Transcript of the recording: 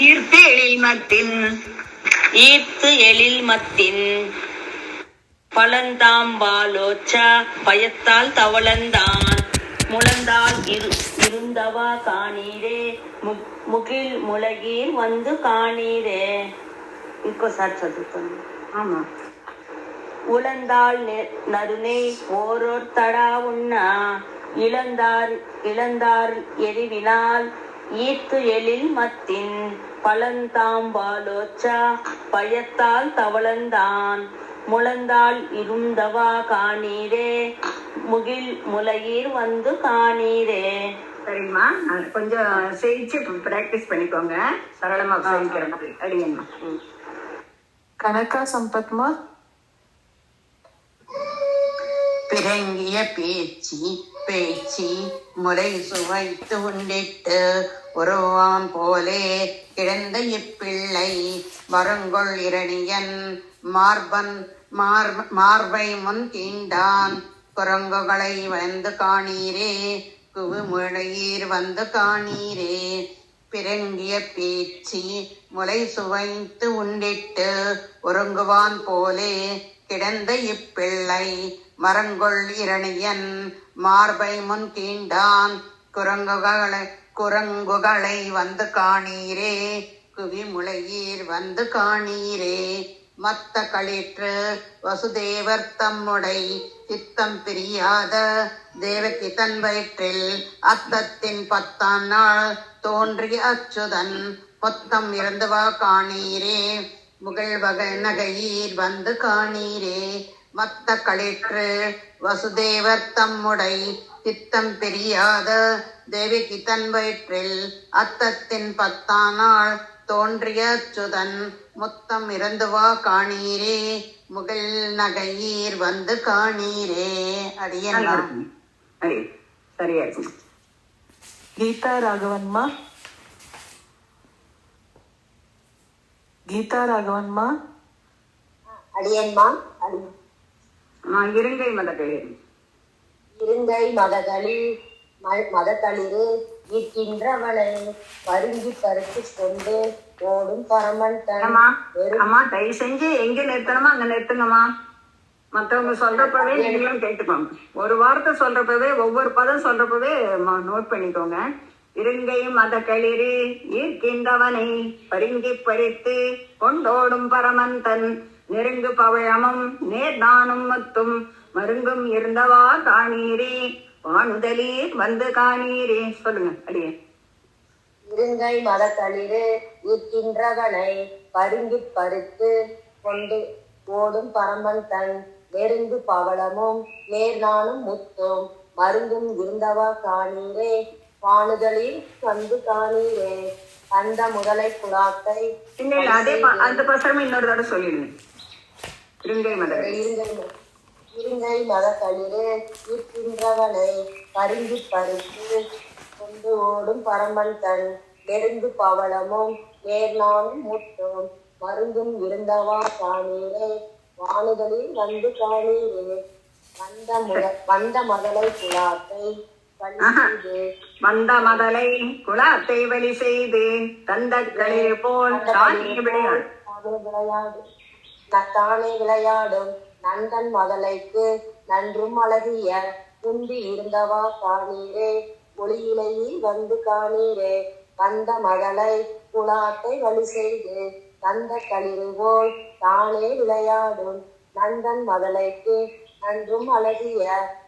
ஈர்த்து எழில்மத்தின் ஈர்த்து எழில்மத்தின் பழந்தாம்பாலோச்ச பயத்தால் தவளந்தான் முழந்தால் இருந்தவா காணீரே முகில் முளகீர் வந்து காணீரே. இக்கோ சார் சொல்லிட்டு ஆமா. உழந்தால் நறுனை ஓரோர் தடா உண்ணா இழந்தார் எரிவினால் ஈர்த்து எழில் மத்தின் பழந்தாம்பாலோச்ச பயத்தால் தவளந்தான் முழந்தால் இருந்தவா காணீரே முகில் முளையீர் வந்து காணீரே. சரிம்மா, கொஞ்சம் செய்ச்சு பிராக்டிஸ் பண்ணிக்கோங்க, சரளமா செய்கிற மாதிரி. அடிங்கம்மா. கனகா சம்பத்மா. பிறங்கிய பேச்சி முறை சுவைத்து உண்டிட்டு உருவான் போலே கிடந்த இப்பிள்ளை மருங்கொள் இரணியன் மார்பை முன் தீண்டான் குரங்குகளை வந்து காணீரே குவிமுழையீர் வந்து காணீரே. பிறங்கிய பேச்சி முலை சுவைத்து உண்டிட்டு ஒருங்குவான் போலே கிடந்த இப்பிள்ளை மரங்கொள் இரணியன் மார்பை முன் தீண்டான் குரங்குகளை வந்து காணீரே குவிமுளையீர் வந்து காணீரே. மத்த களிற்று வசுதேவர் தம்முடை சித்தம் பிரியாத தேவகி தன் வயிற்றில் அத்தத்தின் 10ஆம் நாள் தோன்றிய அச்சுதன் மொத்தம் இறந்துவா காணீரே முகழ்வகை நகையீர் வந்து காணீரே. மத்த களிற்று வசுதேவர் தம்முடை சித்தம் பிரியாத தேவகி தன் வயிற்றில் அத்தத்தின் 10ஆம் நாள் தோன்றிய அச்சுதன் மொத்தம் இறந்துவா காணீரே முகல் நகையீர் வந்து காணீரே. அடியெல்லாம் சரியா. கீதா ராகவன்மா. கீதா ராகவன்மா. அடியன்மா. இருங்கை மதகளிர். இருங்கை மதகளிரு இருக்கின்றவளை பருங்கி பருத்து கொண்டு ஓடும் பரமன். அம்மா தயவு செஞ்சு எங்க நிறுத்தணுமா அங்க நிறுத்துங்கம்மா. மற்றவங்க சொல்றப்பவே நீங்களும் கேட்டுக்கோங்க. ஒரு வார்த்தை சொல்றப்பவே ஒவ்வொரு பதம் சொல்றப்பவே நோட் பண்ணிக்கோங்க. இருங்கை மதகளிரு ஈர்க்கின்றவனை பருங்கி பறித்து கொண்டோடும் பரமந்தன் நெருங்கு பவழமும் நேர்தானும் மத்தும் மருங்கும் இருந்தவா காணீரே வானுதலீர் வந்து காணீரே. சொல்லுங்க அடியே. இருங்கை மதகளிரு ஈர்க்கின்றவனை பருங்கி பறித்து கொண்டு ஓடும் பரமன் தன் நெருங்கு பவளமும் நேர்தானும் முத்தும் மருங்கும் இருந்தவா காணீரே வானுதலில் வந்து காணீரே. அந்த முதலை குழாத்தை அந்த பசமே இன்னொரு தடவை சொல்லிடுங்க. இருங்கை மதகளிரு இருக்கின்றவனை பருங்கி பறித்து கொண்டு ஓடும் பரமன் தன் நெருங்கு பவளமும் நேர்நானும் முத்தும் மருங்கும் இருந்தவா காணீரே வானுதலில் வந்து காணீரே. வந்த மதலை குழாத்தை வந்த மதலை குலாத்தை வழி செய்து தந்த களிர் போல் தானே விளையாடும் நண்பன் மதலைக்கு நன்றும் அழகிய குந்தி இருந்தவா காணீரே ஒளியிலையில் வந்து காணீரே. வந்த மதலை குலாத்தை வழி செய்து தந்த களிறு போல் தானே விளையாடும் நண்பன் மதலைக்கு நன்றும் அழகிய